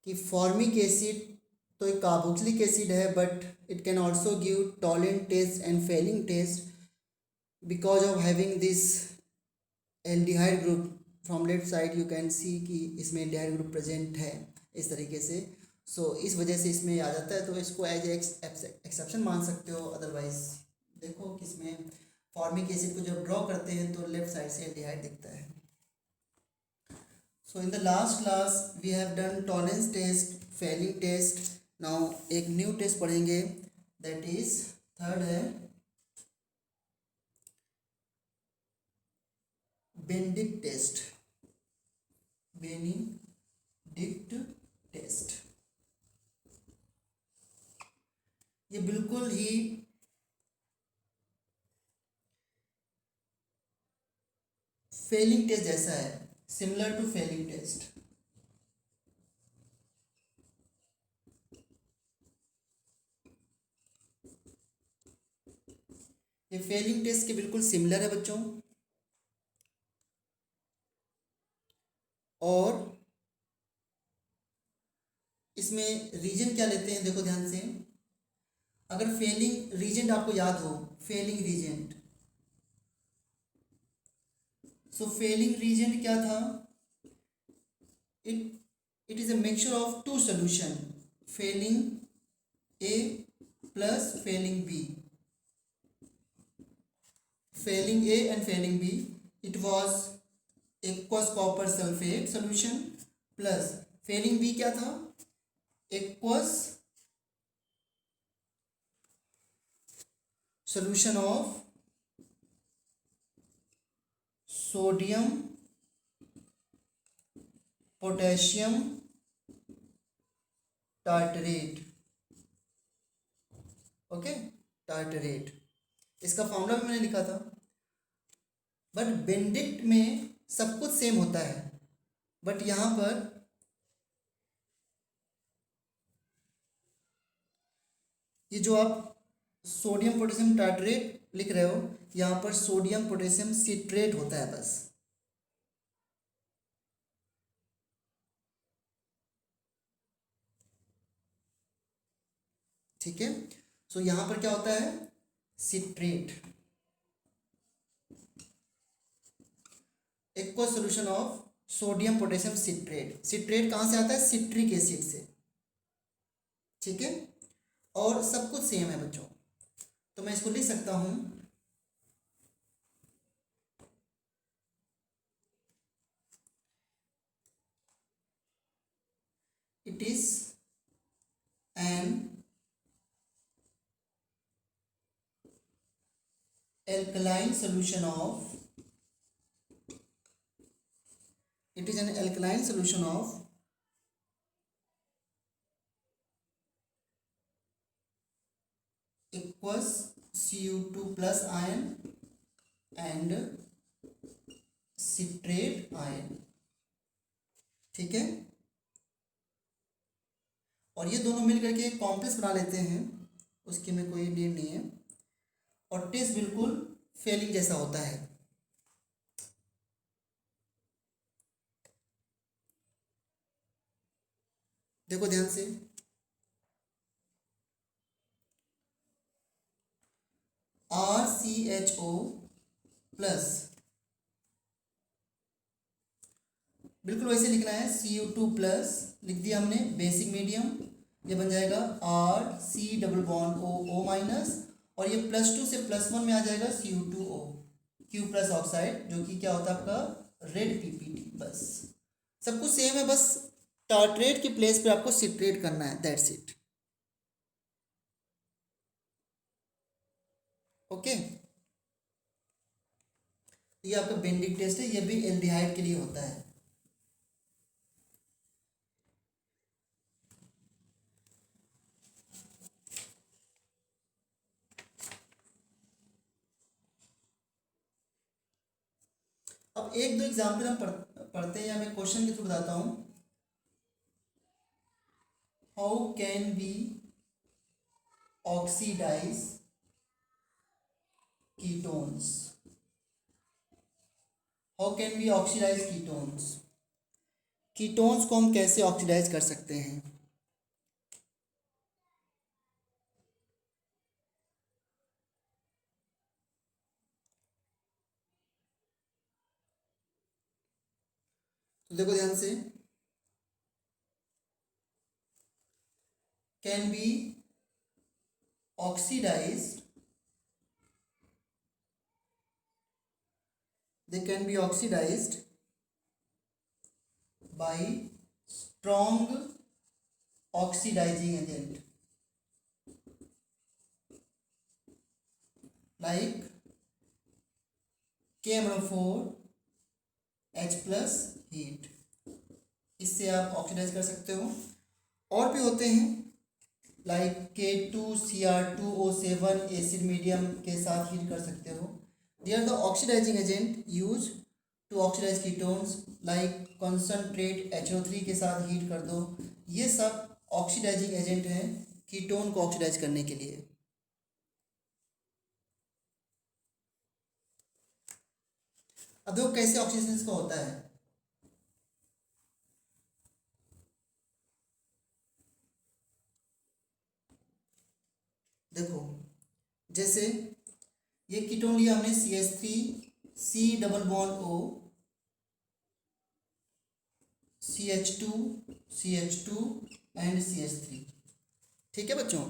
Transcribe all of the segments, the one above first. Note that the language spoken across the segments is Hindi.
कि फॉर्मिक एसिड तो एक कार्बोक्सिलिक एसिड है, but it can also give Tollens test and Fehling test because of having this aldehyde group. From left side you can see कि इसमें एल्डिहाइड ग्रुप प्रेजेंट है इस तरीके से। सो इस वजह से इसमें आ जाता है, तो इसको एज एक्सेप्शन मान सकते हो। अदरवाइज देखो कि इसमें फॉर्मिक एसिड को जब ड्रॉ करते हैं तो लेफ्ट साइड से एल्डिहाइड दिखता है। So in the last class we have done tolerance test, failing test. Now एक न्यू टेस्ट पढ़ेंगे, that is थर्ड है बेनेडिक्ट टेस्ट। बेनेडिक्ट टेस्ट ये बिल्कुल ही फेलिंग टेस्ट जैसा है, सिमिलर टू फेलिंग टेस्ट। ये फेलिंग टेस्ट के बिल्कुल सिमिलर है बच्चों। और इसमें रीजन क्या लेते हैं, देखो ध्यान से। अगर फेलिंग रीजेंट आपको याद हो, Fehling reagent, so Fehling reagent क्या था? It is a mixture of two solution, Fehling A plus Fehling B. Fehling A and Fehling B, it was aqueous copper sulphate solution plus Fehling B क्या था? Aqueous solution of sodium potassium tartrate. Okay, tartrate, इसका फॉर्मूला भी मैंने लिखा था। बट बेनेडिक्ट में सब कुछ सेम होता है, बट यहाँ पर ये जो आप सोडियम पोटेशियम टार्टरेट लिख रहे हो, यहाँ पर सोडियम पोटेशियम सिट्रेट होता है बस। ठीक है, सो यहाँ पर क्या होता है? Citrate, aqueous solution of sodium potassium citrate. Citrate कहाँ से आता है? सिट्रिक एसिड से। ठीक है, और सब कुछ सेम है बच्चों, तो मैं इसको लिख सकता हूं, it is an alkaline solution of, it is an alkaline solution of aqueous Cu2 plus ion and citrate ion। ठीक है, और ये दोनों मिल करके एक कॉम्प्लेक्स बना लेते हैं, उसके में कोई नीड नहीं है, और टेस्ट बिल्कुल फेलिंग जैसा होता है। देखो ध्यान से, RCHO प्लस, बिल्कुल वैसे लिखना है, Cu2 प्लस लिख दिया हमने, बेसिक मीडियम, ये बन जाएगा RC double bond O minus, और ये +2 से +1 में आ जाएगा Cu2O, Q प्लस ऑक्साइड, जो कि क्या होता है आपका रेड PPT। बस सब कुछ सेम है, बस टार्ट्रेट की प्लेस पे आपको सिट्रेट करना है, दैट्स इट। ओके, ये आपका बेनेडिक्ट टेस्ट है, ये भी एल्डिहाइड के लिए होता है। अब एक दो एग्जाम्पल हम पढ़ते हैं, या मैं क्वेश्चन के थ्रू बताता हूं। How can be oxidise ketones? How can be oxidise ketones? Ketones को हम कैसे ऑक्सीडाइज कर सकते हैं। तो देखो ध्यान से, can be oxidised, they can be oxidized by strong oxidizing agent like KMnO4 H plus heat, इससे आप ऑक्सीडाइज कर सकते हो। और भी होते हैं लाइक K2Cr2O7 एसिड मीडियम के साथ हीट कर सकते हो। They are the oxidising agent use to oxidise ketones, like concentrate HO3 के साथ हीट कर दो। ये सब ऑक्सीडाइजिंग एजेंट हैं कीटोन को ऑक्सीडाइज करने के लिए। अब देखो कैसे ऑक्सीडेशन इसका होता है। देखो जैसे ये कीटोन लिया हमने CH3 C double bond O CH2 CH2 and CH3, ठीक है बच्चों।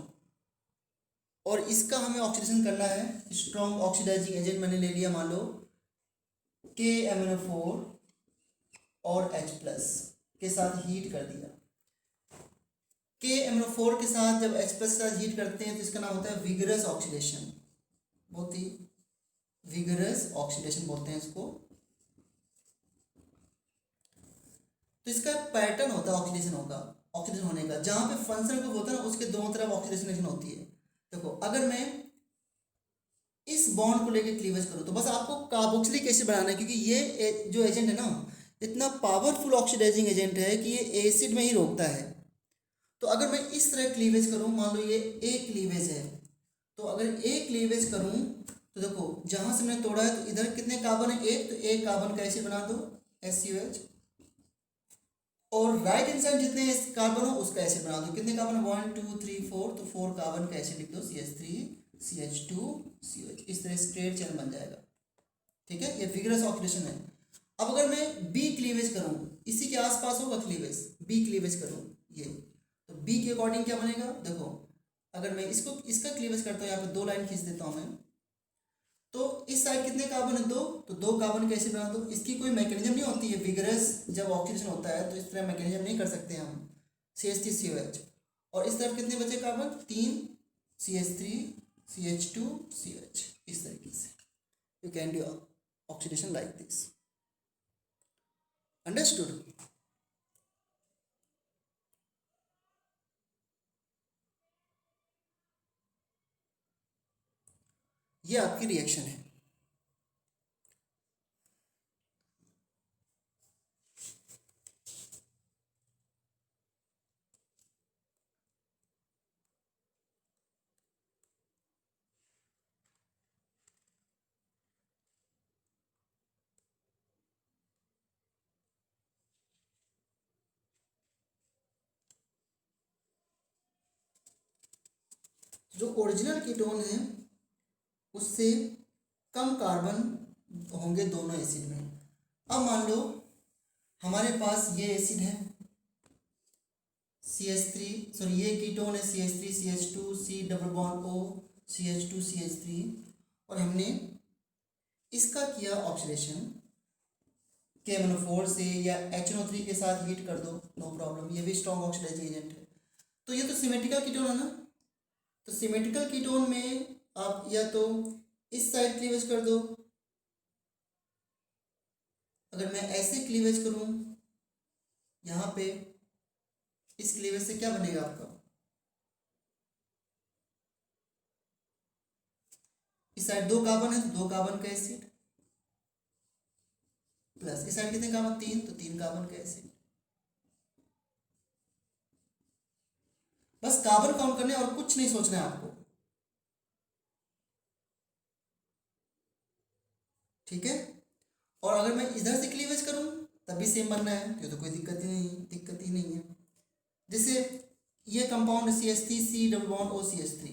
और इसका हमें ऑक्सीडेशन करना है, स्ट्रॉन्ग ऑक्सीडाइजिंग एजेंट मैंने ले लिया, मान लो KMnO4 और H प्लस के साथ हीट कर दिया। KMnO4 के साथ जब H प्लस के साथ हीट करते हैं तो इसका नाम होता है विगरस ऑक्सीडेशन, बहुत ही विगरस ऑक्सीडेशन बोलते हैं इसको। तो इसका पैटर्न होता है ऑक्सीडेशन होने का, जहां पे फंक्शनल ग्रुप होता है ना उसके दोनों तरफ ऑक्सीडेशन होती है। देखो अगर मैं इस बॉन्ड को लेकर क्लीवेज करूँ तो बस आपको कार्बोक्सिलिक एसिड बनाना है, क्योंकि ये जो एजेंट है ना इतना पावरफुल ऑक्सीडाइजिंग एजेंट है कि ये एसिड में ही रोकता है। तो अगर मैं इस तरह क्लीवेज करूँ, मान लो ये ए क्लीवेज है, तो अगर ए क्लीवेज करूँ तो देखो जहाँ से मैंने तोड़ा है तो इधर कितने कार्बन है, एक, तो एक कार्बन का एसिड बना दो SUH, और राइट हैंड साइड जितने कार्बन हो उसका एसिड बना दो। कितने कार्बन, 1 2 3 4, तो 4 कार्बन का एसिड लिख दो CH3 CH2 CH, इस तरह स्ट्रेट चेन बन जाएगा, ठीक है। ये विगरस ऑक्सीडेशन है। अब अगर मैं बी क्लीवेज करूं, इसी के आसपास होगा क्लीवेज, बी क्लीवेज करूं ये, तो बी के अकॉर्डिंग क्या बनेगा, देखो अगर मैं इसका क्लीवेज करता हूँ, यहाँ पे 2 लाइन खींच देता हूँ मैं, तो इस साइड कितने कार्बन है, 2, तो 2 कार्बन कैसे बना दो। इसकी कोई मैकेनिज्म नहीं होती है, विगरस जब ऑक्सीडेशन होता है तो इस तरह मैकेनिज्म नहीं कर सकते हम, CH3 COH, और इस तरफ कितने बचे कार्बन, 3 CH3 CH2 CH, इस तरीके से you can do oxidation like this, understood. ये आपकी रिएक्शन है। जो ओरिजिनल कीटोन है उससे कम कार्बन होंगे दोनों एसिड में। अब मान लो हमारे पास ये एसिड है CH3, सॉरी ये कीटोन है CH3 CH2 C double bond O CH2 CH3, और हमने इसका किया ऑक्सीडेशन KMnO4 से या HNO3 के साथ हीट कर दो, नो प्रॉब्लम, ये भी स्ट्रॉन्ग ऑक्सीडाइजिंग एजेंट है। तो ये तो सिमेट्रिकल कीटोन है ना, तो सिमेट्रिकल कीटोन में आप या तो इस साइड क्लीवेज कर दो, अगर मैं ऐसे क्लीवेज करूं यहाँ पे, इस क्लीवेज से क्या बनेगा आपका, इस साइड 2 कार्बन है तो 2 कार्बन का एसिड, प्लस इस साइड कितने कार्बन, 3, तो 3 कार्बन का एसिड। बस कार्बन काउंट करने और कुछ नहीं सोचना है आपको, ठीक है। और अगर मैं इधर से क्लीवेज करूं तब भी सेम बनना है, ये तो कोई दिक्कत ही नहीं है। जैसे ये कंपाउंड CH3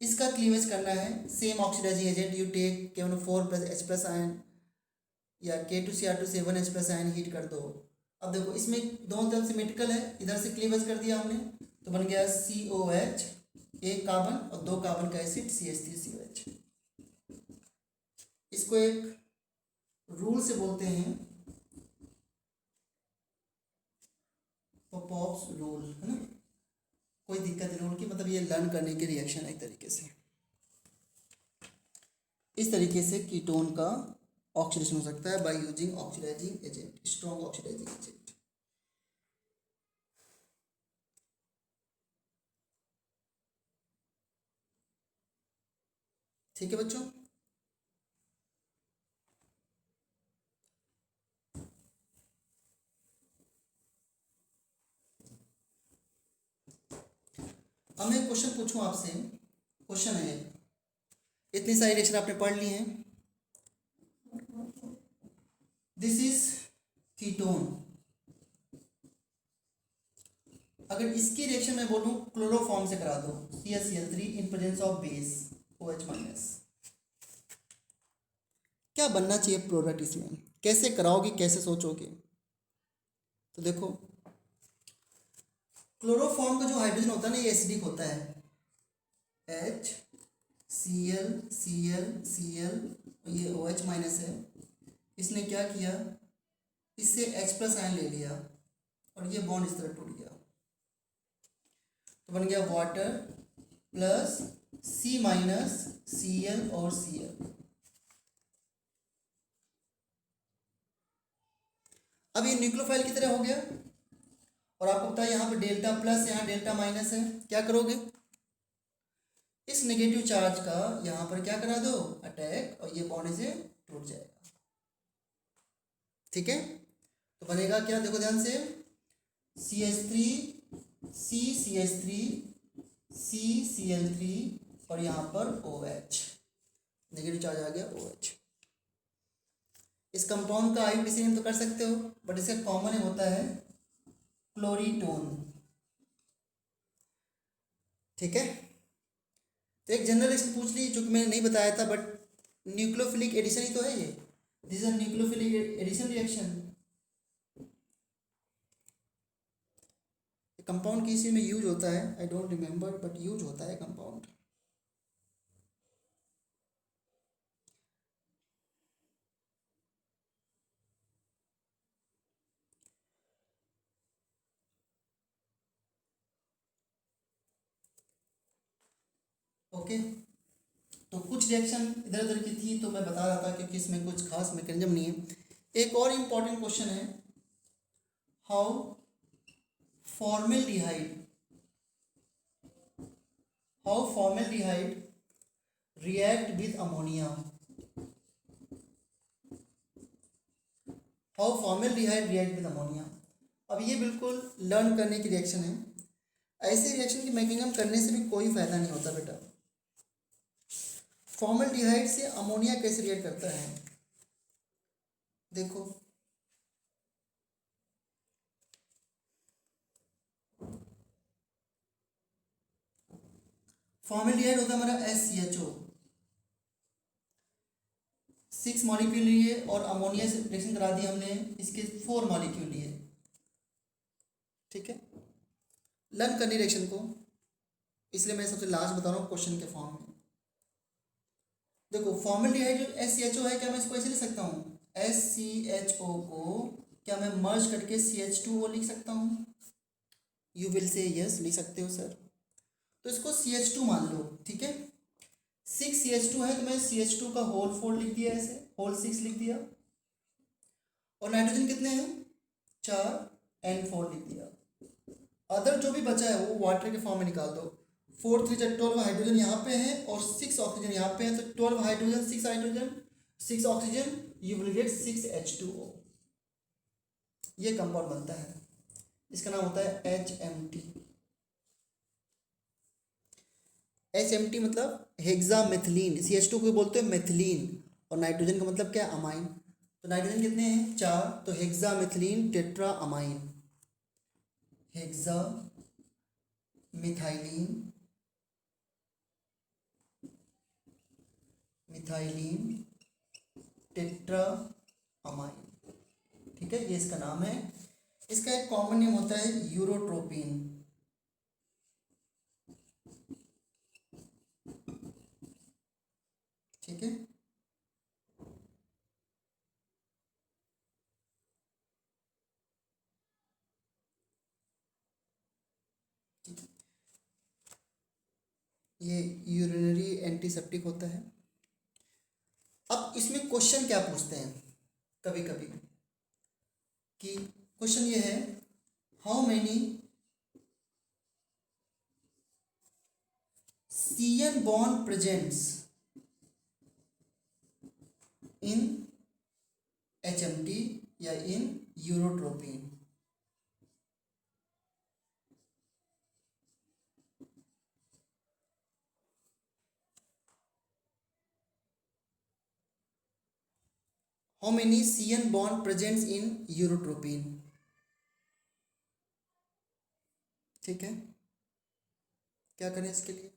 इसका क्लीवेज करना है, same oxidising agent you take K4+H+ ion या K2Cr2 7H+ आयन हीट कर दो। अब देखो इसमें दोनों तरफ सिमेट्रिकल है, इधर से क्लीवेज कर दिया हमने तो बन गया COH, एक कार्बन और दो कार्बन का एसिड CH3COH। इसको एक रूल से बोलते हैं पॉप्स रूल, है ना, कोई दिक्कत नहीं रूल की, मतलब ये लर्न करने की रिएक्शन है एक तरीके से। इस तरीके से कीटोन का ऑक्सीडेशन हो सकता है by using oxidising agent, strong oxidising agent. ठीक है बच्चों। अब मैं क्वेश्चन पूछूं आपसे, क्वेश्चन है, इतनी सारी रिएक्शन आपने पढ़ ली हैं। दिस इज कीटोन, अगर इसकी रिएक्शन मैं बोलूं क्लोरोफॉर्म से करा दो CaCl3 in presence of base OH-, क्या बनना चाहिए प्रोडक्ट इसमें, कैसे कराओगे, कैसे सोचोगे? तो देखो क्लोरोफॉर्म का जो हाइड्रोजन होता है ना ये एसिडिक होता है, HCl ये OH- है, इसने क्या किया, इससे H+ आयन ले लिया और ये बॉन्ड इस तरह टूट गया तो बन गया वाटर प्लस C- Cl और Cl। अब ये न्यूक्लियोफाइल की तरह हो गया और आपको पता है यहाँ पे डेल्टा प्लस यहाँ डेल्टा माइनस है, क्या करोगे, इस नेगेटिव चार्ज का यहाँ पर क्या करा दो अटैक और ये बॉन्ड से टूट जाएगा। ठीक है, तो बनेगा क्या, देखो ध्यान से CH3 CCH3 CCl3 और यहाँ पर OH, नेगेटिव चार्ज आ गया OH। इस कंपाउंड का आईयूपीएसी नेम तो कर सकते हो बट इसका कॉमन नेम होता है क्लोरीटोन। ठीक है, तो एक जनरल रिएक्शन पूछ ली जो कि मैंने नहीं बताया था बट न्यूक्लियोफिलिक एडिशन ही तो है ये, this is nucleophilic addition reaction. Compound किसी में यूज होता है, I don't remember but use होता है कंपाउंड। ओके, तो कुछ रिएक्शन इधर उधर की थी तो मैं बता रहा था क्योंकि इसमें कुछ खास मैकेनिज्म नहीं है। एक और इम्पॉर्टेंट क्वेश्चन है, how formaldehyde react with ammonia, how formaldehyde react with ammonia. अब ये बिल्कुल लर्न करने की रिएक्शन है, ऐसे रिएक्शन की मैकेनिज्म करने से भी कोई फायदा नहीं होता बेटा। फॉर्मेल्डिहाइड से अमोनिया कैसे रिएक्ट करता है, देखो फॉर्मेल्डिहाइड होता है हमारा SCHO, 6 मॉलिक्यूल लिए और अमोनिया से रिएक्शन करा दी हमने, इसके 4 मॉलिक्यूल लिए। ठीक है, लर्न करनी रिएक्शन को, इसलिए मैं सबसे लास्ट बता रहा हूँ क्वेश्चन के फॉर्म में। देखो फॉर्मेल्डिहाइड जो SCHO है, क्या मैं इसको ऐसे लिख सकता हूँ, SCHO को क्या मैं मर्ज करके CH2O लिख सकता हूँ? यू विल से यस, लिख सकते हो सर। तो इसको CH2 मान लो, ठीक है, 6 CH2 है तो मैं CH2 का होल 4 लिख दिया, ऐसे होल 6 लिख दिया, और नाइट्रोजन कितने हैं 4 N4 लिख दिया। अदर जो भी बचा है वो वाटर के फॉर्म में निकाल दो, 4 3 12 हाइड्रोजन यहाँ पे है और 6 ऑक्सीजन यहाँ पे है, तो 12 hydrogen 6 oxygen, you will gate 6H2O। ये कंपाउंड बनता है, इसका नाम होता है HMT। HMT मतलब हेक्सामेथिलीन, CH2 को बोलते हैं मेथिलीन और नाइट्रोजन का मतलब क्या है अमाइन, तो नाइट्रोजन कितने हैं 4, तो hexamethylene tetra amine, hexa methylene, methylene tetramine. ठीक है, ये इसका नाम है। इसका एक कॉमन नेम होता है यूरोट्रोपिन। ठीक है, ये यूरिनरी एंटीसेप्टिक होता है। अब इसमें क्वेश्चन क्या पूछते हैं कभी कभी कि क्वेश्चन ये है, how many CN bond presents in HMT या in urotropine. How many CN bond presents in urotropine. ठीक है, क्या करें इसके लिए?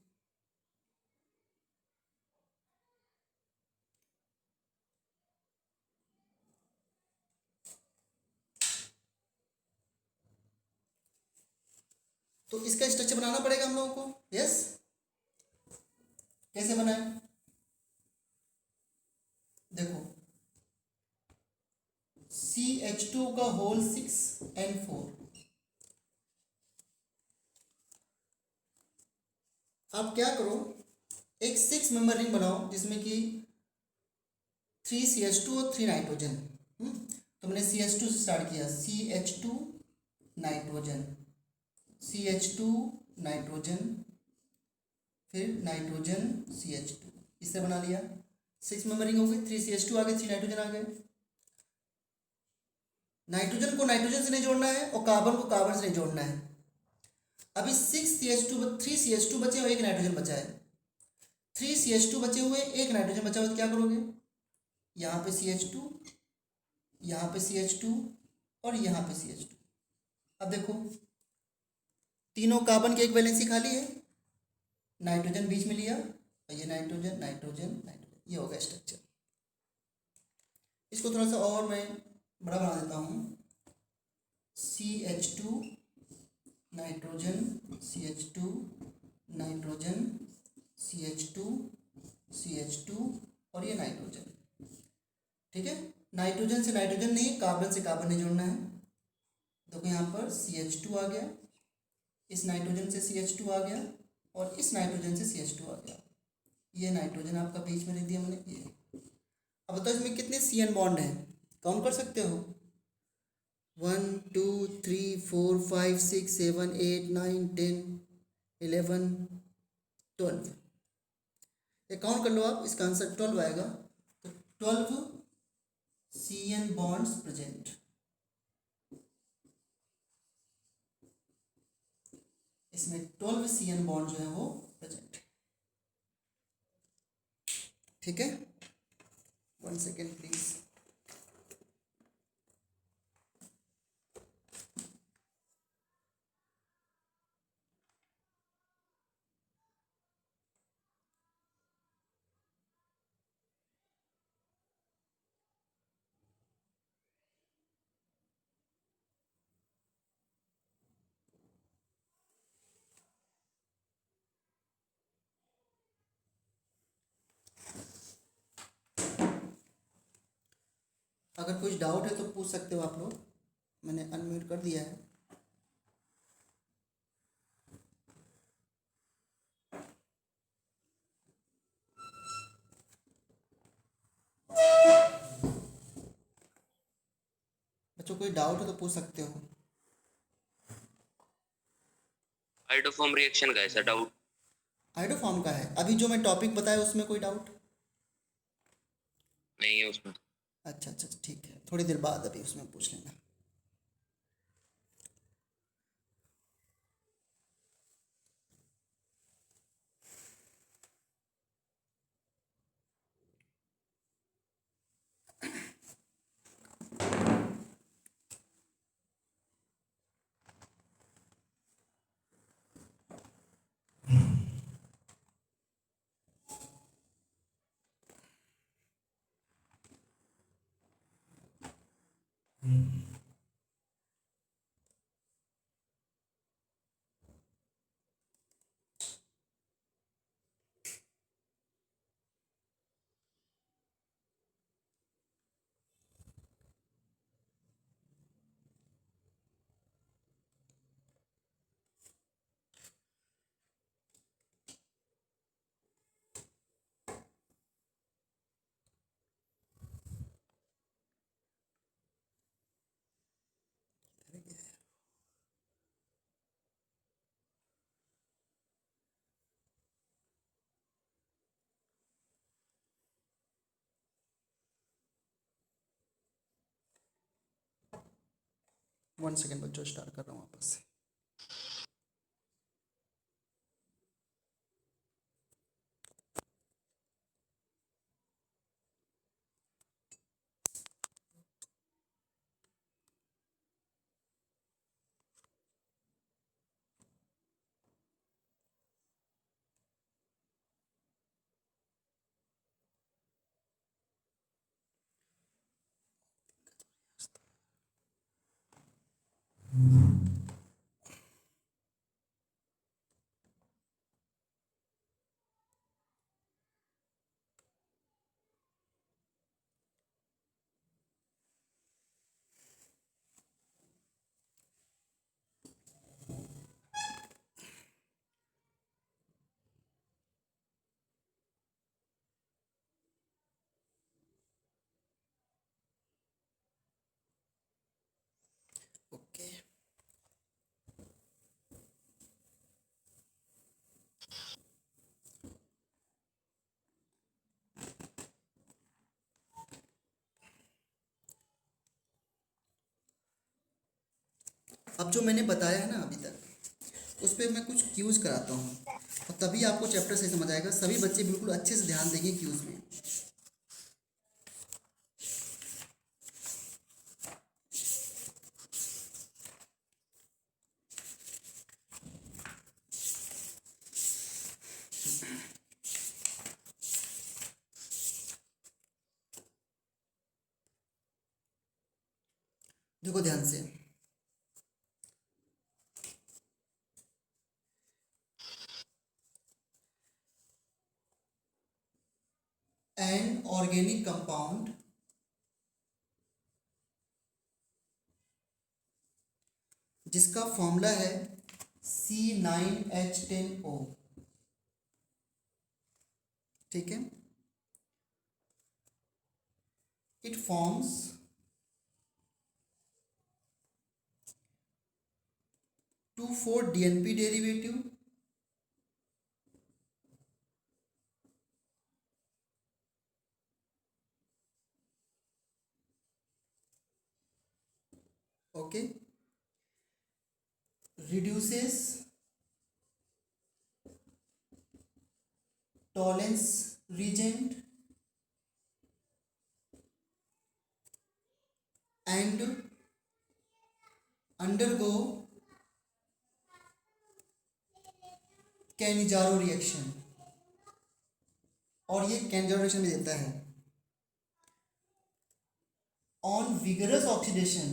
तो इसका स्ट्रक्चर बनाना पड़ेगा हम लोगों को। यस, कैसे बनाए? देखो, CH2 का होल 6N4। आप क्या करो, एक 6 मेंबर रिंग बनाओ जिसमें कि 3 CH2 और 3 नाइट्रोजन। तो मैंने CH2 से स्टार्ट किया, CH2 नाइट्रोजन, CH2 नाइट्रोजन, फिर नाइट्रोजन CH2, इससे बना लिया। 6 मेंबर रिंग हो गई, 3 CH2 आ गए, 3 नाइट्रोजन आ गए। नाइट्रोजन को नाइट्रोजन से नहीं जोड़ना है और कार्बन को कार्बन से नहीं जोड़ना है। अभी 3 CH2 बचे और एक नाइट्रोजन बचा है। 3 CH2 बचे हुए, एक नाइट्रोजन बचा हुआ, तो क्या करोगे? यहाँ पे CH2, यहाँ पे CH2 और यहाँ पे CH2। अब देखो, तीनों कार्बन की एक वैलेंसी खाली है, नाइट्रोजन बीच में लिया और ये नाइट्रोजन नाइट्रोजन नाइट्रोजन, ये हो गया स्ट्रक्चर। इसको थोड़ा सा और मैं बड़ा बना देता हूँ, CH2 nitrogen, CH2 nitrogen, CH2 CH2 और ये नाइट्रोजन। ठीक है, नाइट्रोजन से नाइट्रोजन नहीं, कार्बन से कार्बन नहीं जोड़ना है। देखो यहाँ पर CH2 आ गया, इस नाइट्रोजन से CH2 आ गया और इस नाइट्रोजन से CH2 आ गया। ये नाइट्रोजन आपका बीच में लिख दिया मैंने, ये। अब बताओ इसमें कितने CN बॉन्ड हैं, काउंट कर सकते हो? 1 2 3 4 5 6 7 8 9 10 11 12। ये काउंट कर लो आप, इसका आंसर 12 आएगा। तो 12 CN बॉन्ड्स प्रेजेंट। इसमें 12 CN बॉन्ड जो है वो प्रेजेंट है। ठीक है, 1 सेकेंड प्लीज। अगर कुछ डाउट है तो पूछ सकते हो आप लोग, मैंने अनम्यूट कर दिया है। बच्चों कोई डाउट है तो पूछ सकते हो। हाइड्रोफॉर्म रिएक्शन का ऐसा डाउट हाइड्रोफॉर्म का है, अभी जो मैं टॉपिक बताया उसमें कोई डाउट नहीं है उसमें। अच्छा अच्छा, ठीक है, थोड़ी देर बाद अभी उसमें पूछ लेना। 1 सेकेंड बच्चों, स्टार्ट कर रहा हूँ वापस से। ओके, अब जो मैंने बताया है ना अभी तक, उस पर मैं कुछ क्यूज कराता हूँ और तभी आपको चैप्टर से समझ आएगा। सभी बच्चे बिल्कुल अच्छे से ध्यान देंगे क्यूज में। देखो ध्यान से, एन ऑर्गेनिक कंपाउंड जिसका फॉर्मूला है C9H10O, ठीक है, it forms 2,4-DNP derivative okay, reduces Tollens reagent and undergo Cannizzaro reaction, और ये Cannizzaro reaction भी देता है। On vigorous oxidation,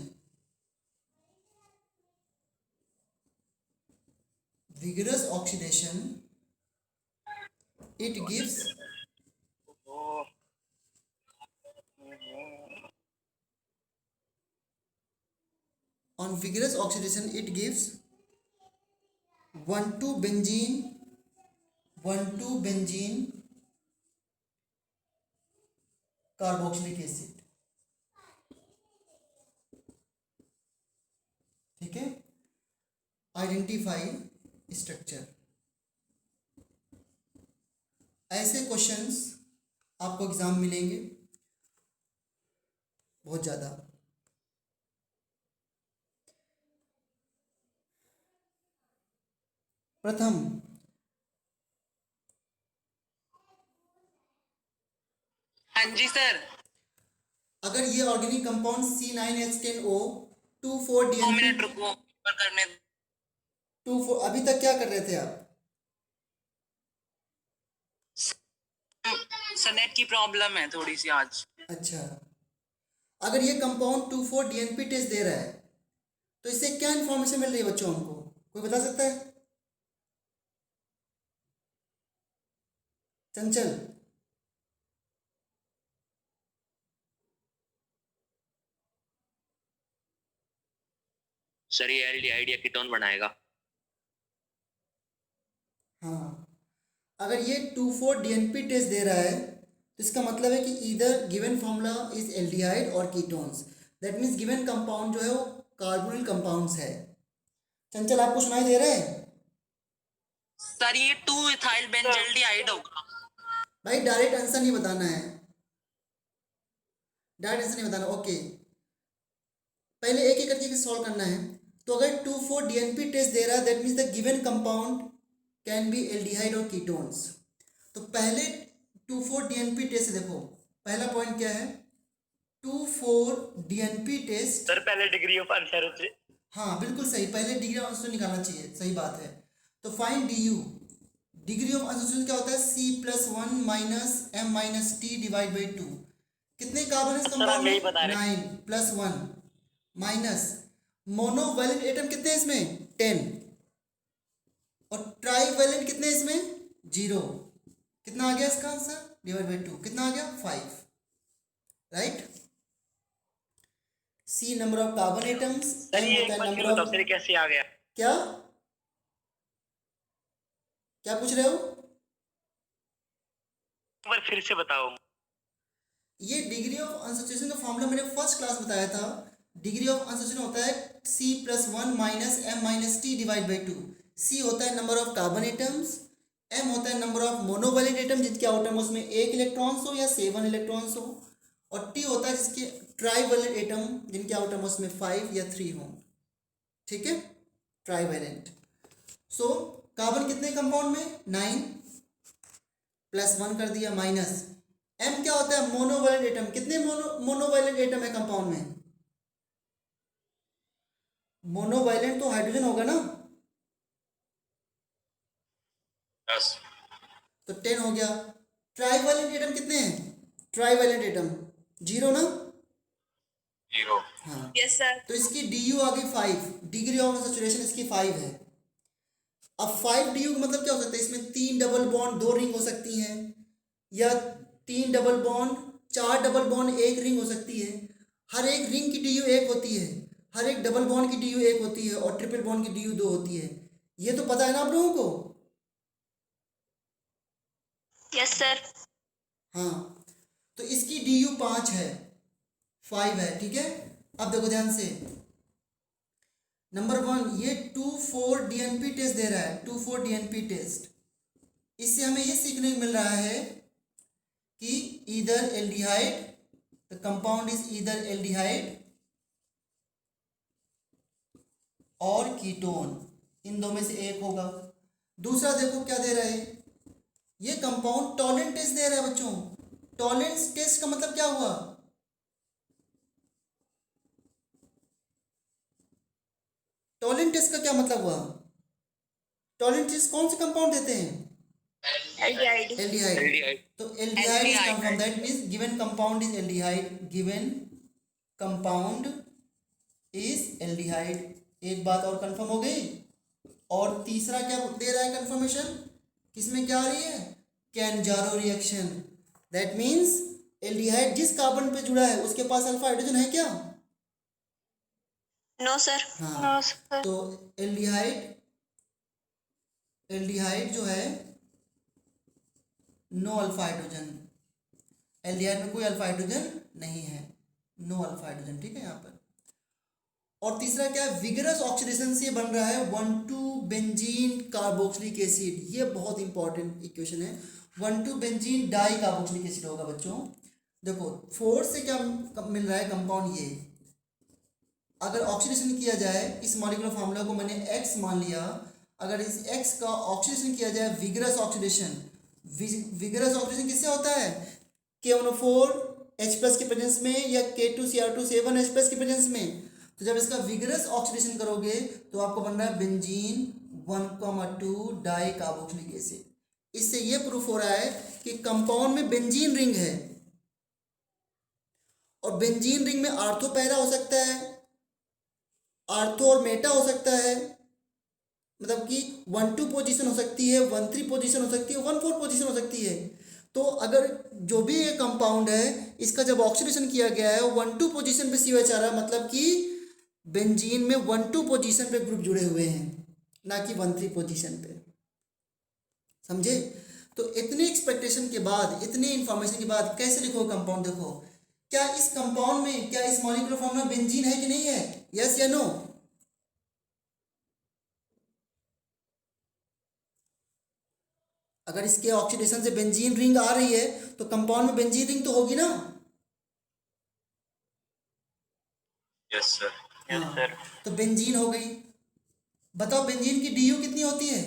it gives on vigorous oxidation it gives 1,2-benzene carboxylic acid, ठीक है। आइडेंटिफाई स्ट्रक्चर, ऐसे क्वेश्चंस आपको एग्जाम मिलेंगे बहुत ज़्यादा। प्रथम, हाँ जी सर। अगर ये organic compound C9H10O 2 minute 2,4-DNP रुको पर करने। 2,4, अभी तक क्या कर रहे थे आप? सर नेट की प्रॉब्लम है थोड़ी सी आज। अच्छा, अगर ये कंपाउंड 2,4-DNP टेस्ट दे रहा है तो इससे क्या इंफॉर्मेशन मिल रही है बच्चों हमको, कोई बता सकता है? चंचल, सर ये एल्डिहाइड या कीटोन बनाएगा। हाँ, अगर ये 2,4-DNP टेस्ट दे रहा है तो इसका मतलब है कि इधर गिवन फॉर्मूला इज एल्डिहाइड और ketones, that means given compound जो है वो कार्बोनिल कंपाउंड्स है। चंचल, आपको सुनाई दे रहा है? सर ये 2 इथाइल बेंजल्डिहाइड होगा। भाई डायरेक्ट आंसर नहीं बताना है, डायरेक्ट आंसर नहीं बताना, ओके। पहले एक एक करके सॉल्व करना है। तो अगर 2,4 DNP टेस्ट दे रहा है that means the given compound can be aldehyde और कीटोन्स। तो पहले 2,4 DNP टेस्ट देखो, पहला पॉइंट क्या है, 2,4 DNP टेस्ट। सर पहले डिग्री ऑफ अनसर्टेनिटी। हाँ बिल्कुल सही, पहले डिग्री ऑफ अनसर्टेनिटी निकालना चाहिए, सही बात है। तो find D you, degree of uncertainty क्या होता है, C+1 minus M minus T divide by 2। कितने कार्बन इस कंपाउंड में, 9 प्लस 1 माइनस मोनोवैलेंट एटम कितने हैं इसमें, 10, और ट्राईवैलेंट कितने इसमें, 0। कितना आ गया इसका आंसर, डिवाइड बाई 2 कितना आ गया, 5, right. C number of carbon atoms, sir ये एक बार फिर बताओ सर कैसे आ गया, क्या क्या पूछ रहे हो, एक बार फिर से बताओ। ये डिग्री ऑफ अनसैचुरेशन का फॉर्मूला मैंने फर्स्ट क्लास बताया था। डिग्री ऑफ अनसैचुरेशन होता है C+1 minus M minus T divide by 2। C होता है number of carbon atoms, M होता है नंबर ऑफ मोनोवैलेंट एटम जिनके आउटरमोस्ट में 1 इलेक्ट्रॉन्स हो या 7 इलेक्ट्रॉन्स हो, और T होता है जिसके ट्राईवैलेंट एटम जिनके आउटरमोस्ट में 5 या 3 हो, ठीक है, ट्राईवैलेंट। सो कार्बन कितने कंपाउंड में, 9 प्लस 1 कर दिया माइनस M क्या होता है, मोनोवैलेंट एटम, कितने मोनोवैलेंट एटम है कंपाउंड में, मोनोवैलेंट तो हाइड्रोजन होगा ना, 10। तो 10 हो गया। ट्राईवैलेंट एटम कितने हैं, ट्राईवैलेंट एटम 0 ना, 0। हाँ यस सर। तो इसकी DU आ गई 5, डिग्री ऑफ सैचुरेशन इसकी 5 है। अब 5 DU का मतलब क्या हो सकता है, इसमें 3 डबल बॉन्ड 2 रिंग हो सकती हैं, या 3 double bond 4 double bond 1 ring हो सकती है। हर एक रिंग की DU 1 होती है, हर एक डबल बॉन्ड की DU 1 होती है, और ट्रिपल बॉन्ड की DU 2 होती है। ये तो पता है ना आप लोगों को, यस सर। हाँ तो इसकी DU 5 है, 5 है, ठीक है। अब देखो ध्यान से, नंबर 1 ये 2,4 DNP टेस्ट दे रहा है, 2,4 DNP टेस्ट। इससे हमें ये सीखने को मिल रहा है कि either aldehyde, the compound is either aldehyde और कीटोन, इन दो में से एक होगा। दूसरा देखो क्या दे रहा है, ये कंपाउंड टॉलेंट टेस्ट दे रहा है बच्चों। टॉलेंस टेस्ट का मतलब क्या हुआ, टॉलेंट टेस्ट का क्या मतलब हुआ, टॉलेंट टेस्ट कौन से कंपाउंड देते हैं, एल्डिहाइड। एल्डिहाइड। तो aldehyde is confirm, that means given compound is aldehyde, given compound is aldehyde. एक बात और कंफर्म हो गई। और तीसरा क्या दे रहा है कंफर्मेशन, किसमें क्या आ रही है, कैंजारो रिएक्शन, दैट मींस एल्डिहाइड जिस कार्बन पे जुड़ा है उसके पास अल्फा हाइड्रोजन है क्या, नो सर। हाँ नो सर। तो एल्डिहाइड, एल्डिहाइड जो है नो अल्फा हाइड्रोजन, एल्डिहाइड में कोई अल्फा हाइड्रोजन नहीं है, नो अल्फा हाइड्रोजन, ठीक है यहाँ पर। और तीसरा क्या है, विगरस ऑक्सीडेशन से बन रहा है 1,2 बेंजीन कार्बोक्सिलिक एसिड, ये बहुत इंपॉर्टेंट इक्वेशन है। 1,2 बेंजीन डाई कार्बोक्सिलिक एसिड होगा बच्चों। देखो फोर्स से क्या मिल रहा है कंपाउंड, ये अगर ऑक्सीडेशन किया जाए, इस मॉलिक्यूलर फार्मूला को मैंने X मान लिया, अगर इस X का ऑक्सीडेशन किया जाए, विगरस ऑक्सीडेशन, विगरस ऑक्सीडेशन किससे होता है, KNO4 H+ के प्रेजेंस में या K2Cr2 7 H+ के प्रेजेंस में। तो जब इसका विगरस ऑक्सीडेशन करोगे तो आपको बन रहा है बेंजीन 1,2 डाई कार्बोक्सिलिक एसिड। इससे ये प्रूफ हो रहा है कि कंपाउंड में बेंजीन रिंग है, और बेंजीन रिंग में आर्थो पैरा हो सकता है, आर्थो और मेटा हो सकता है, मतलब कि 1,2 पोजीशन हो सकती है, 1,3 पोजीशन हो सकती है, 1,4 पोजीशन हो सकती है। तो अगर जो भी ये कंपाउंड है इसका जब ऑक्सीडेशन किया गया है 1,2 पोजीशन पे COH आ रहा है, मतलब कि बेंजीन में 1,2 पोजीशन पे ग्रुप जुड़े हुए हैं, ना कि 1,3 पोजीशन पे, समझे। तो इतने एक्सपेक्टेशन के बाद, इतने इंफॉर्मेशन के बाद कैसे लिखो कंपाउंड, देखो क्या इस कंपाउंड में, क्या इस मॉलिक्यूलर फॉर्मूला बेंजीन है कि नहीं है, यस या नो, अगर इसके ऑक्सीडेशन से बेंजीन रिंग आ रही है तो कंपाउंड में बेंजीन रिंग तो होगी ना, यस सर। यस हाँ, सर। तो बेंजीन हो गई। बताओ बेंजीन की डीयू कितनी होती है?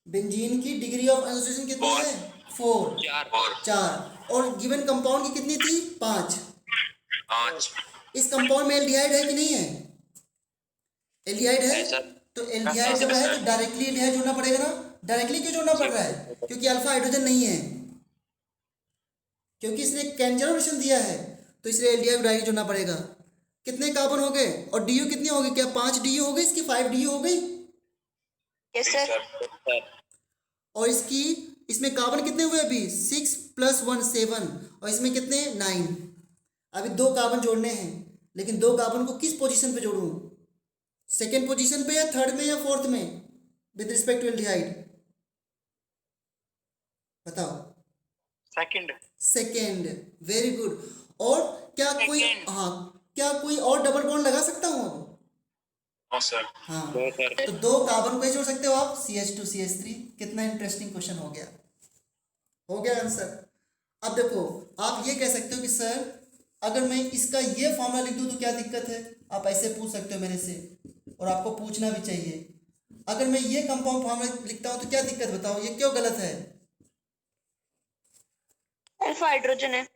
बेंजीन की डिग्री ऑफ एसोसिएशन कितना फोर। है? 4। चार। 4। और गिवन कंपाउंड की कितनी थी? 5। 5। इस कंपाउंड में एल्डिहाइड है कि नहीं है? एल्डिहाइड है। है सर। तो एल्डिहाइड जब है तो डायरेक्टली एल्डिहाइड जोड़ना पड़ेगा ना। डायरेक्टली क्यों जोड़ना पड़ रहा है? क्योंकि अल्फा हाइड्रोजन नहीं है, क्योंकि इसने कैंजरोनेशन दिया है, तो इसलिए एल्डिहाइड डायरेक्टली जोड़ना पड़ेगा। कितने कार्बन हो गए और डीयू कितनी होगी? क्या 5 डीयू हो गई इसकी? 5 डीयू हो गई। Yes sir. सर और इसकी इसमें कार्बन कितने हुए अभी? 6 + 1 7। और इसमें कितने? 9। अभी 2 कार्बन जोड़ने हैं, लेकिन 2 कार्बन को किस पोजीशन पे जोड़ूं? सेकेंड पोजीशन पे या थर्ड में या फोर्थ में विद रिस्पेक्ट टू एल्डिहाइड? बताओ। सेकंड। सेकेंड। Very good. और क्या कोई Second. हाँ, क्या कोई और डबल बॉन्ड लगा सकता हूँ अब? No sir. हाँ, दो सर। तो 2 कार्बन को ही जोड़ सकते हो आप, CH2CH3। कितना इंटरेस्टिंग क्वेश्चन हो गया। हो गया आंसर। अब देखो, आप ये कह सकते हो कि सर अगर मैं इसका ये फॉर्मूला लिख दूं तो क्या दिक्कत है? आप ऐसे पूछ सकते हो मेरे से, और आपको पूछना भी चाहिए। अगर मैं ये कंपाउंड फॉर्मूला लिखता हूं तो क्या दिक्कत? बताओ, ये क्यों गलत है? अल्फा हाइड्रोजन है।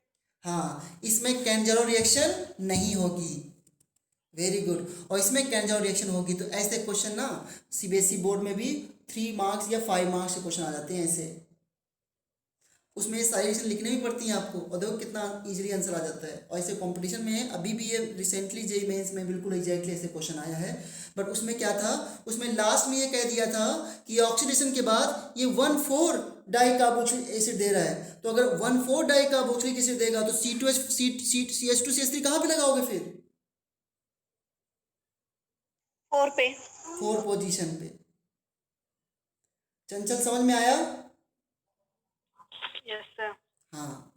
हाँ, इसमें कैंजरो रिएक्शन नहीं होगी। Very good. और इसमें कैंजरो रिएक्शन होगी तो ऐसे क्वेश्चन ना सीबीएसई बोर्ड में भी 3 मार्क्स या 5 मार्क्स के क्वेश्चन आ जाते हैं ऐसे। उसमें ये सारी रिएक्शन लिखनी भी पड़ती हैं आपको, और देखो कितना इजीली आंसर आ जाता है। और ऐसे कंपटीशन में अभी भी ये रिसेंटली जेईई मेंस में बिल्कुल एग्जैक्टली ऐसे क्वेश्चन आया है। बट उसमें क्या था, उसमें लास्ट में ये कह दिया था कि ऑक्सीडेशन के बाद ये 1,4 डाइकार्बोक्सिलिक एसिड दे रहा है। तो अगर 1,4 डाइकार्बोक्सिलिक एसिड देगा तो CH2CH3 कहाँ पे लगाओगे फिर? 4 पे। 4 पोजीशन पे। चंचल समझ में आया? Yes sir. हाँ,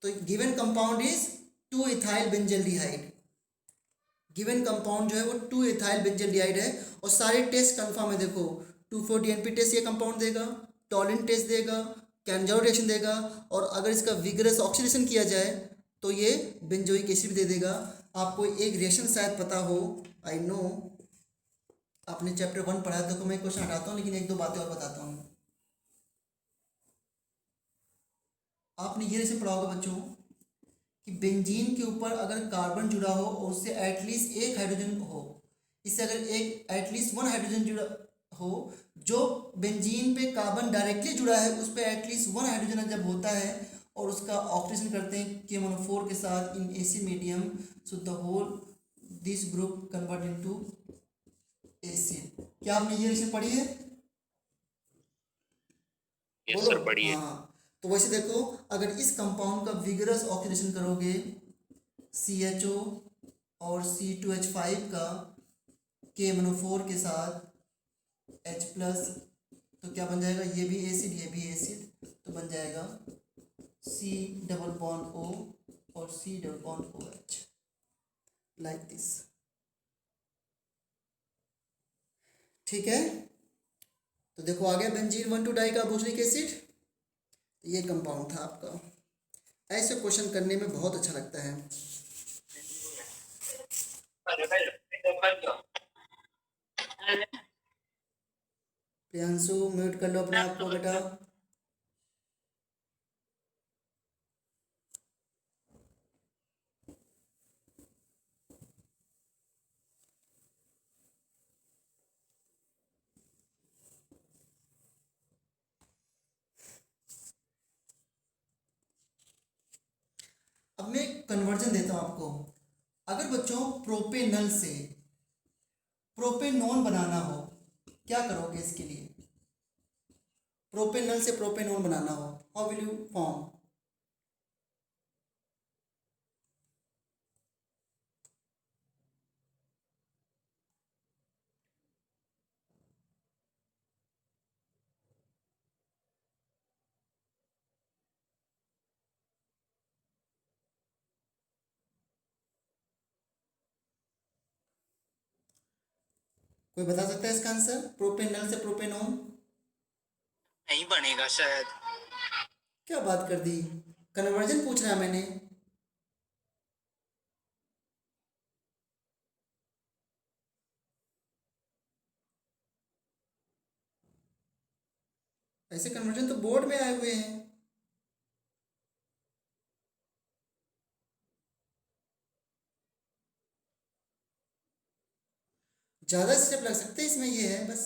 तो given compound is 2 ethyl benzaldehyde. Given compound जो है वो 2 इथाइल बेंजल्डिहाइड है। और सारे टेस्ट कंफर्म है। देखो 2,4-DNP टेस्ट ये कंपाउंड देगा, टॉलिन टेस्ट देगा, कैंजाउ रिएक्शन देगा, और अगर इसका विगरस ऑक्सीडेशन किया जाए तो ये बेंजोइक एसिड भी दे देगा। आपको एक रिएक्शन शायद पता हो, आई नो आपने चैप्टर 1 पढ़ा है, तो मैं क्वेश्चन हटाता हूँ लेकिन 1-2 बातें और बताता हूँ। आपने ये रिएक्शन पढ़ा होगा बच्चों कि बेंजीन के ऊपर अगर कार्बन जुड़ा हो और उससे एटलीस्ट एक हाइड्रोजन हो, इससे अगर एक एटलीस्ट 1 हाइड्रोजन जुड़ा हो, जो बेंजीन पे कार्बन डायरेक्टली जुड़ा है उस पर एटलीस्ट 1 हाइड्रोजन जब होता है और उसका ऑक्सीडेशन करते हैं KMnO4 के साथ in acid medium, so the whole this group convert into acid. क्या आपने ये रिएक्शन पढ़ी है? यस बोलो। सर पढ़िए। हाँ, तो वैसे देखो, अगर इस कंपाउंड का विगरस ऑक्सीडेशन करोगे CHO और C2H5 का KMnO4 के साथ H+, तो क्या बन जाएगा? ये भी एसिड, ये भी एसिड, तो बन जाएगा C डबल बॉन्ड O और C double bond OH, like this. ठीक है, तो देखो आ गया बेंजीन 1,2 डाइकार्बोक्सिलिक एसिड। ये कंपाउंड था आपका। ऐसे क्वेश्चन करने में बहुत अच्छा लगता है। प्रियांशु म्यूट कर लो अपने आप को बेटा। अब मैं कन्वर्जन देता हूं आपको। अगर बच्चों प्रोपेनल से प्रोपेनॉन बनाना हो, क्या करोगे इसके लिए? प्रोपेनल से प्रोपेनॉन बनाना हो, हाउ विल यू फॉर्म? कोई बता सकता है इसका आंसर? प्रोपेनल से प्रोपेनॉन नहीं बनेगा शायद। क्या बात कर दी? कन्वर्जन पूछ रहा है मैंने। ऐसे कन्वर्जन तो बोर्ड में आए हुए हैं। ज़्यादा स्टेप लग सकते हैं इसमें, ये है बस,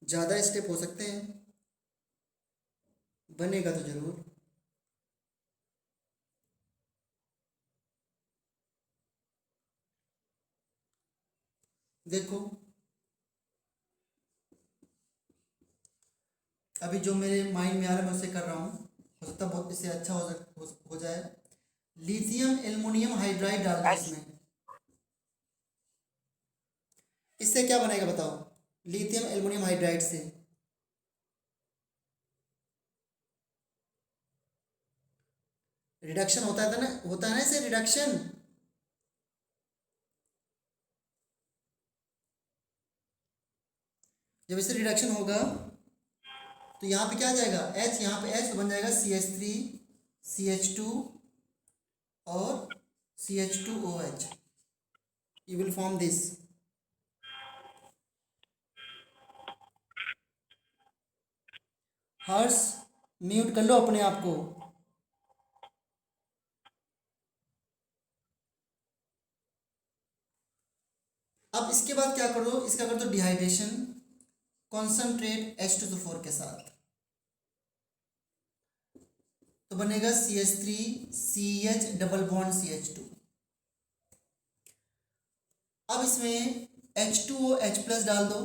ज़्यादा स्टेप हो सकते हैं, बनेगा तो ज़रूर। देखो अभी जो मेरे माइंड में आ रहा है मैं उससे कर रहा हूँ, हो सकता है बहुत इससे अच्छा हो जाए। लिथियम एल्युमिनियम हाइड्राइड डालना है इसमें, इससे क्या बनेगा बताओ, लिथियम एल्युमिनियम हाइड्राइड से रिडक्शन होता है ना इसे रिडक्शन। जब इससे रिडक्शन होगा तो यहाँ पे क्या आ जाएगा, H, यहाँ पे H तो बन जाएगा CH3 CH2 और CH2OH, you will form this। Harsh mute कर लो अपने आप को। अब इसके बाद क्या कर दो, इसका कर दो डिहाइड्रेशन, कॉन्सनट्रेट H2SO4 के साथ, तो बनेगा CH3 CH double bond CH2। अब इसमें H2OH प्लस डाल दो,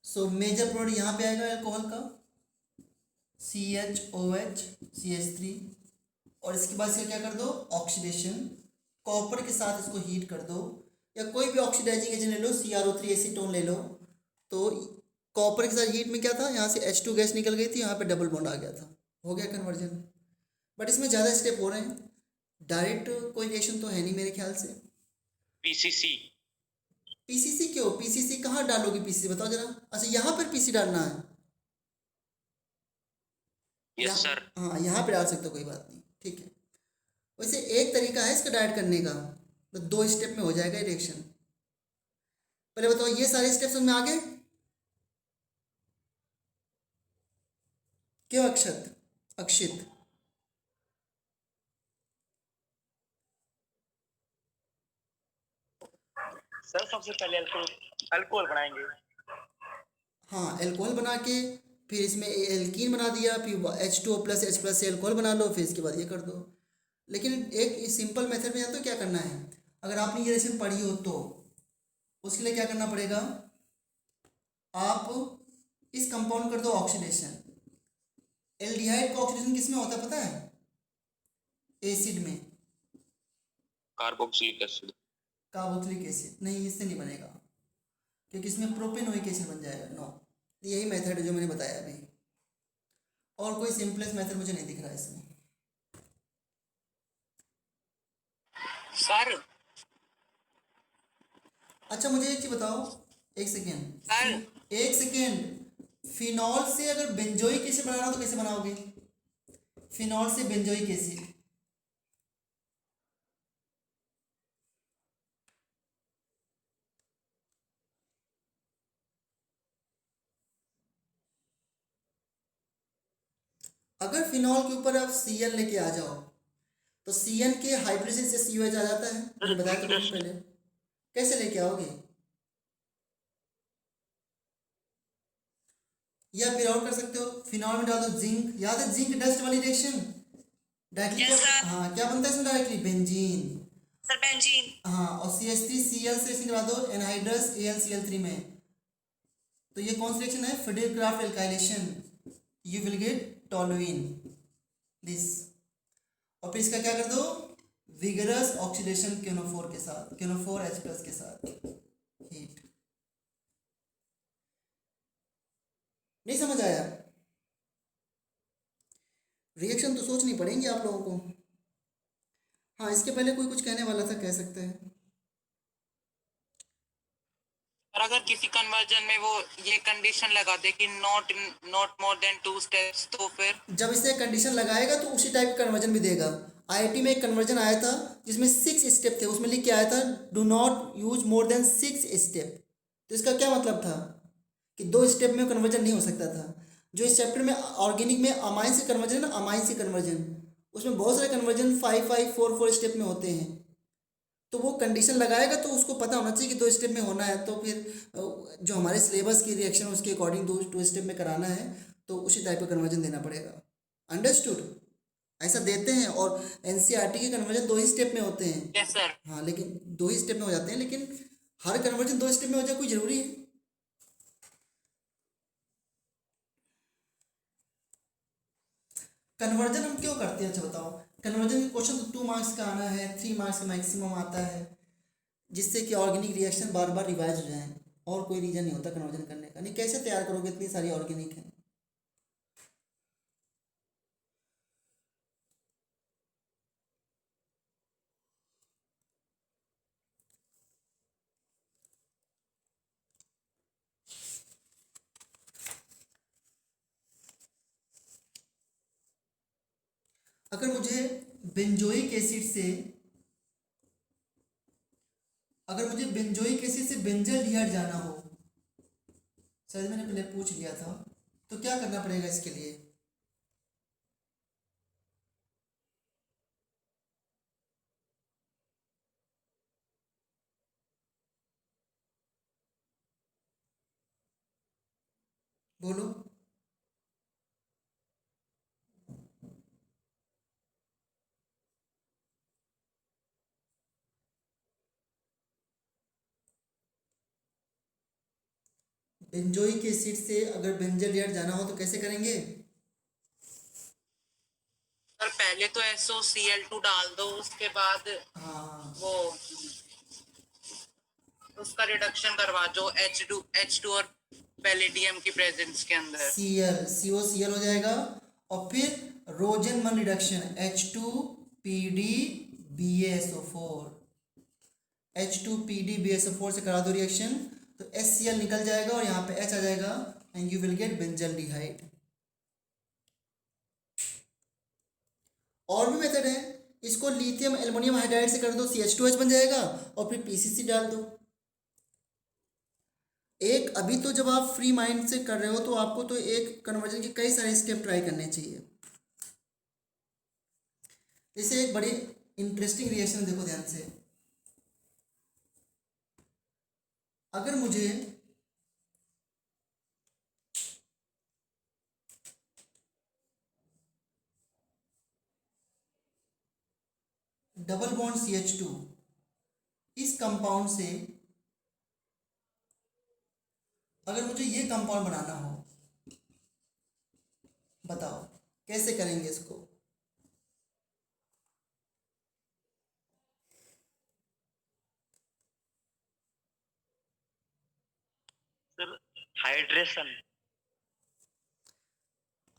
सो मेजर प्रोडक्ट यहाँ पे आएगा अल्कोहल का CHOH CH3, और इसके बाद से क्या कर दो ऑक्सीडेशन, कॉपर के साथ इसको हीट कर दो, या कोई भी ऑक्सीडाइजिंग एजेंट ले लो, CrO3 एसीटोन ले लो। तो कॉपर के साथ हीट में क्या था, यहाँ से H2 गैस निकल गई थी, यहाँ पे डबल बॉन्ड आ गया था, हो गया कन्वर्जन। बट इसमें ज़्यादा स्टेप हो रहे हैं, डायरेक्ट कोई रिएक्शन तो है नहीं मेरे ख्याल से। पीसीसी पीसीसी क्यों, पीसीसी कहाँ डालोगे, पीसीसी बताओ जरा। अच्छा यहाँ पर पीसी डालना है, यस सर। हाँ यहाँ पे डाल सकते हो, कोई बात नहीं, ठीक है। वैसे एक तरीका है इसका डाइट करने का, तो 2 स्टेप में हो जाएगा रिएक्शन। पहले बताओ ये सारे स्टेप्स में आ गए क्यों अक्षित? सर सबसे पहले अल्कोहल बनाएंगे। हाँ अल्कोहल बना के फिर इसमें एल्कीन बना दिया, फिर H2O प्लस H प्लस से अल्कोहल बना लो, फिर इसके बाद ये कर दो। लेकिन एक सिंपल मेथड में जानते हो क्या करना है, अगर आपने ये रेसिपी पढ़ी हो तो उसके लिए क्या करना पड़ेगा, आप इस कंपाउंड कर दो ऑक्सीडेशन। एल्डिहाइड का ऑक्सीडेशन किस में होता है पता है, एसिड में, कार्बोक्सिलिक एसिड। कार्बोक्सिलिक एसिड नहीं, इससे नहीं बनेगा क्योंकि इसमें प्रोपेनोइक एसिड बन जाएगा। नो, यही मेथड है जो मैंने बताया अभी, और कोई सिंपलेस्ट मेथड मुझे नहीं दिख रहा है इसमें। सर अच्छा मुझे एक चीज बताओ, एक सर सेकेंड, फिनॉल से अगर बेंजोइक एसिड बनाना हो तो कैसे बनाओगे, फिनॉल से बेंजोइक एसिड? अगर फिनॉल के ऊपर आप Cl लेके आ जाओ तो Cn के हाइब्रिडेशन से COH आ जाता है, मैंने बताया तो मैंने पहले, कैसे लेके आओगे? या फिर और कर सकते हो, फिनॉल में डाल दो जिंक, याद है जिंक डस्ट वाली रिएक्शन, डायरेक्टली Yes, sir. हाँ क्या बनता है इसमें डायरेक्टली, बेंजीन। Sir benzene. हाँ और CH3Cl से इसमें डाल दो एनहाइड्रस AlCl3 में, तो ये कौन सी रिएक्शन है, Friedel Crafts alkylation, you will get toluene this. और फिर इसका क्या कर दो, विगरस ऑक्सीडेशन KNO4 के साथ, KNO4H प्लस के साथ हीट। नहीं समझ आया, रिएक्शन तो सोचनी पड़ेंगी आप लोगों को। हाँ इसके पहले कोई कुछ कहने वाला था, कह सकते हैं। और अगर किसी कन्वर्जन में वो ये कंडीशन लगा दे कि नॉट मोर देन 2 स्टेप्स, तो फिर जब इसे कंडीशन लगाएगा तो उसी टाइप का कन्वर्जन भी देगा। IIT में एक कन्वर्जन आया था जिसमें 6 स्टेप थे, उसमें लिख के आया था do not use more than 6 step, तो इसका क्या मतलब था कि 2 स्टेप में कन्वर्जन नहीं हो सकता था। जो इस चैप्टर में ऑर्गेनिक में अमाइन से कन्वर्जन है ना, अमाइन से कन्वर्जन, उसमें बहुत सारे कन्वर्जन 5 5 4 4 स्टेप में होते हैं। तो वो कंडीशन लगाएगा तो उसको पता होना चाहिए कि 2 स्टेप में होना है, तो फिर जो हमारे सिलेबस की रिएक्शन उसके अकॉर्डिंग 2 स्टेप में कराना है तो उसी टाइप का कन्वर्जन देना पड़ेगा। अंडरस्टूड? ऐसा देते हैं और एनसीईआरटी के कन्वर्जन 2 ही स्टेप में होते हैं। Yes sir. हाँ, लेकिन 2 ही स्टेप में हो जाते हैं, लेकिन हर कन्वर्जन 2 स्टेप में हो जाए कोई ज़रूरी है? कन्वर्जन हम क्यों करते हैं, अच्छा बताओ। कन्वर्जन का क्वेश्चन तो 2 मार्क्स का आना है, 3 मार्क्स का मैक्सिमम आता है, जिससे कि ऑर्गेनिक रिएक्शन बार बार रिवाइज हो जाए, और कोई रीज़न नहीं होता कन्वर्जन करने का। नहीं, कैसे तैयार करोगे, इतनी सारी ऑर्गेनिक है। अगर मुझे बेंजोइक एसिड से बेंजल्डिहाइड जाना हो, शायद मैंने पहले पूछ लिया था, तो क्या करना पड़ेगा इसके लिए। बोलो। बेंजोइक एसिड से अगर बेंजल्डिहाइड जाना हो तो कैसे करेंगे। सर पहले तो SOCl2 डाल दो, उसके बाद हाँ, वो उसका रिडक्शन करवा दो H2 और पैलेडियम की प्रेजेंस के अंदर। COCl हो जाएगा, और फिर रोजनमन रिडक्शन H2PdBaSO4 से करा दो रिएक्शन, तो HCl निकल जाएगा और यहाँ पे H आ जाएगा, and you will gate benzaldehyde. और भी मेथड है, इसको लिथियम एल्युमिनियम हाइड्राइड से कर दो, CH2H बन जाएगा, और फिर PCC डाल दो। एक अभी तो जब आप फ्री माइंड से कर रहे हो तो आपको तो एक कन्वर्जन के कई सारे स्टेप ट्राई करने चाहिए। इसे एक बड़ी इंटरेस्टिंग रिएक्शन देखो ध्यान से। अगर मुझे डबल बॉन्ड CH2 इस कंपाउंड से, अगर मुझे ये कंपाउंड बनाना हो, बताओ कैसे करेंगे इसको। Sir hydration.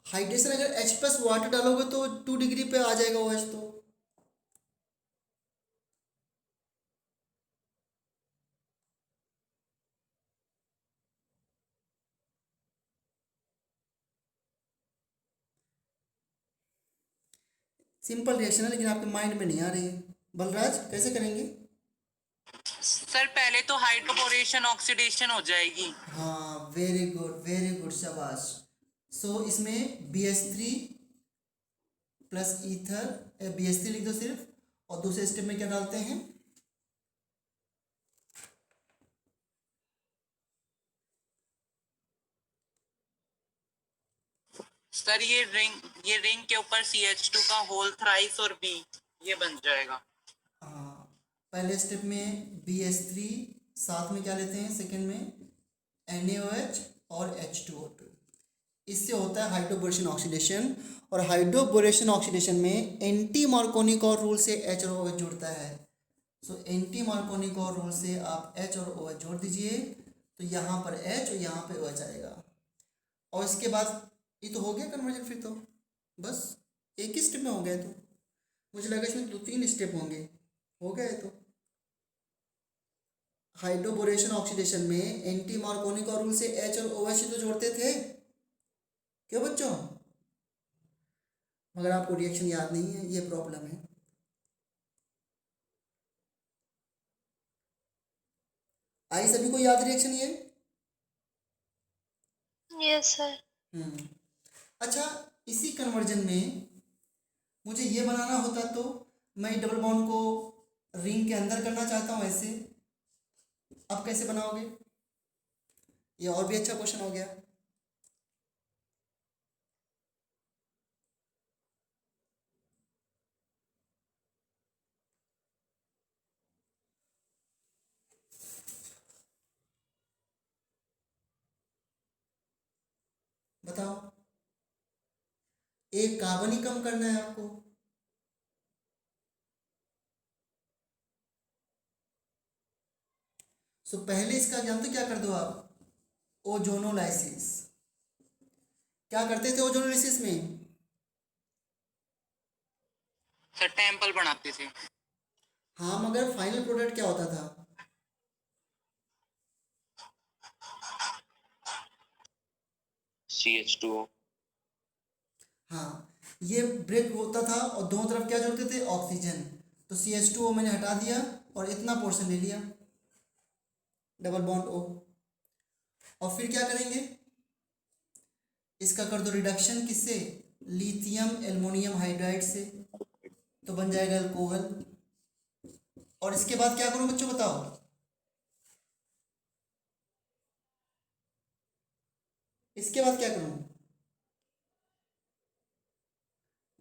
हाइड्रेशन अगर H प्लस वाटर डालोगे तो 2 डिग्री पे आ जाएगा OH। तो सिंपल रिएक्शन है, लेकिन आपके माइंड में नहीं आ रही है। बलराज कैसे करेंगे। सर पहले तो हाइड्रोबोरेशन ऑक्सीडेशन हो जाएगी। हाँ, वेरी गुड, शाबाश। सो इसमें BH3 प्लस ईथर, BH3 लिख दो सिर्फ, और दूसरे स्टेप में क्या डालते हैं। सर ये रिंग के ऊपर CH2 का होल थ्राइस और B ये बन जाएगा। हाँ, पहले स्टेप में BH3, साथ में क्या लेते हैं सेकेंड में NaOH और H2O2। इससे होता है हाइड्रोबोरेशन ऑक्सीडेशन, और हाइड्रोबोरेशन ऑक्सीडेशन में एंटी मार्कोनिकॉट रूल से H और OH जुड़ता है। सो एंटी मार्कोनिकॉट रूल से आप H और OH जोड़ दीजिए, तो यहाँ पर H और यहाँ पे OH आएगा, और इसके बाद ये तो हो गया कन्वर्जन। फिर तो बस एक ही स्टेप में हो गया। तो मुझे लगा इसमें 2 3 स्टेप होंगे, हो गया है। तो हाइड्रोबोरेशन ऑक्सीडेशन में एंटी मार्कोनिकॉट रूल से H और OH तो जोड़ते थे, क्यों बच्चों। मगर आपको रिएक्शन याद नहीं है, ये प्रॉब्लम है। आई सभी को याद रिएक्शन ये? Yes sir. अच्छा, इसी कन्वर्जन में मुझे ये बनाना होता तो मैं डबल बॉन्ड को रिंग के अंदर करना चाहता हूँ ऐसे। अब कैसे बनाओगे? ये और भी अच्छा क्वेश्चन हो गया। बताओ, एक कार्बन ही कम करना है आपको। सो पहले इसका जानते हो क्या कर दो आप? ओजोनोलाइसिस। क्या करते थे ओजोनोलाइसिस में? सर टेम्पल बनाते थे। हाँ, मगर फाइनल प्रोडक्ट क्या होता था? CH2O। हाँ, ये ब्रेक होता था और दोनों तरफ क्या जोड़ते थे? ऑक्सीजन। तो CH2O मैंने हटा दिया और इतना पोर्शन ले लिया, डबल बॉन्ड O। और फिर क्या करेंगे? इसका कर दो रिडक्शन, किससे? लिथियम एल्युमिनियम हाइड्राइड से, तो बन जाएगा अल्कोहल। और इसके बाद क्या करूं बच्चों, बताओ? इसके बाद क्या करूं?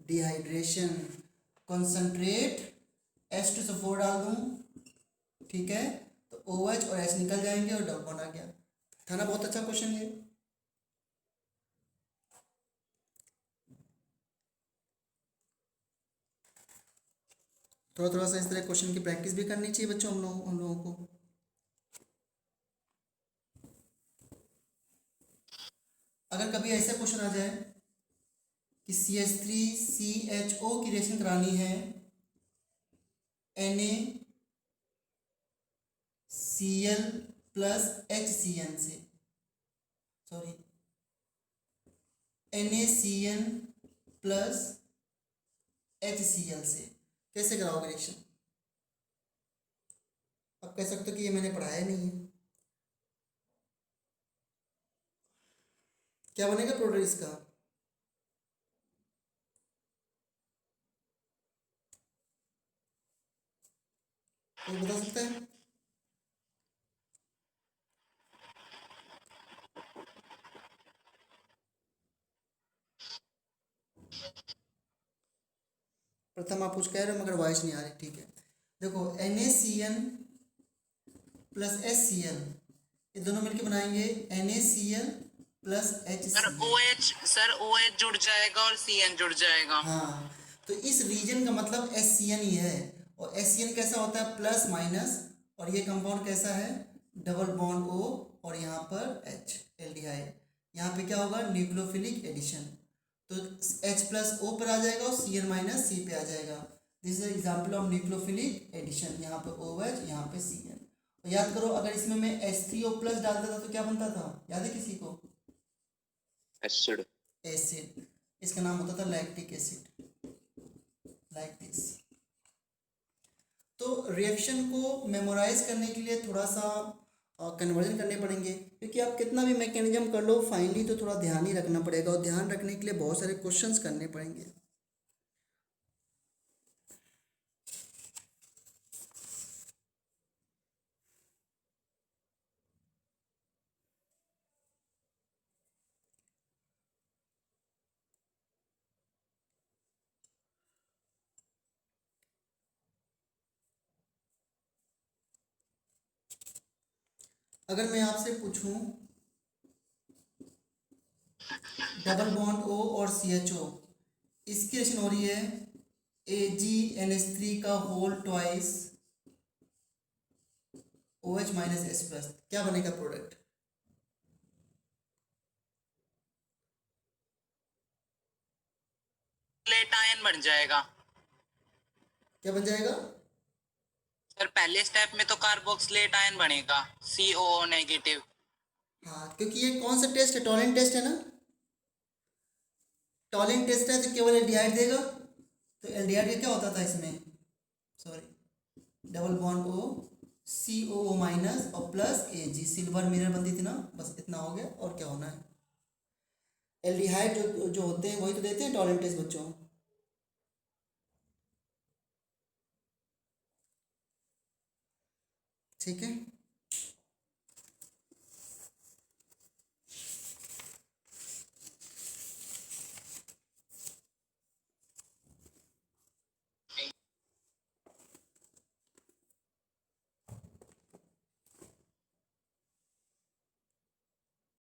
डिहाइड्रेशन, कॉन्सेंट्रेट H2SO4 डाल दूं, ठीक है? तो OH और H निकल जाएंगे और डबल बॉन्ड आ गया। था ना बहुत अच्छा क्वेश्चन ये? थोड़ा थोड़ा सा इस तरह क्वेश्चन की प्रैक्टिस भी करनी चाहिए बच्चों हम लोगों को। अगर कभी ऐसा क्वेश्चन आ जाए कि CH3CHO की रिएक्शन करानी है NaCl प्लस HCN से, सॉरी NaCN प्लस HCl से, कैसे कराओगे रिएक्शन? अब कह सकते हो कि ये मैंने पढ़ाया नहीं है। क्या बनेगा प्रोडक्ट इसका? कोई बता सकता है? प्रथम आप कुछ कह रहे हो मगर वॉइस नहीं आ रही, ठीक है। देखो, NaCN प्लस HCl, ये दोनों मिलके बनाएंगे NaCl plus sir HCl। OH जुड़ जाएगा और CN जुड़ जाएगा। हाँ, तो इस रीजन का मतलब HCN ही है। और HCN कैसा होता है? Plus minus. और ये कंपाउंड कैसा है? डबल बॉन्ड O और यहाँ पर H, एल्डिहाइड। यहाँ पे क्या होगा? Nucleophilic addition. तो H प्लस O पर आ जाएगा और CN माइनस C पे आ जाएगा। This is example of nucleophilic addition. यहाँ पे OH, यहाँ पे CN। और याद करो, अगर इसमें मैं H3O प्लस डालता था तो क्या बनता था? याद है किसी को? एसिड। एसिड। इसका नाम होता था लैक्टिक एसिड, लाइक दिस। तो रिएक्शन को मेमोराइज करने के लिए थोड़ा सा कन्वर्जन करने पड़ेंगे, क्योंकि आप कितना भी मैकेनिज्म कर लो फाइनली तो थोड़ा ध्यान ही रखना पड़ेगा, और ध्यान रखने के लिए बहुत सारे क्वेश्चंस करने पड़ेंगे। अगर मैं आपसे पूछूं डबल बॉन्ड O और CHO, इसकी रिएक्शन हो रही है AgNH3 का whole twice OH minus H plus, क्या बनेगा प्रोडक्ट? लेट आयन बन जाएगा। क्या बन जाएगा? सर पहले स्टेप में तो कार्बोक्सिलेट आयन बनेगा, COO नेगेटिव। हाँ, क्योंकि ये कौन सा टेस्ट है? टॉलेंट टेस्ट है ना। टॉलेंट टेस्ट है तो केवल एल्डिहाइड देगा। तो एल्डिहाइड का क्या होता था इसमें? Sorry, double bond O COO minus और प्लस Ag, सिल्वर मिरर बनती थी ना, बस इतना हो गया। और क्या होना है, एल्डिहाइड जो होते हैं वही तो देते हैं टॉलेंट टेस्ट बच्चों। ठीक है।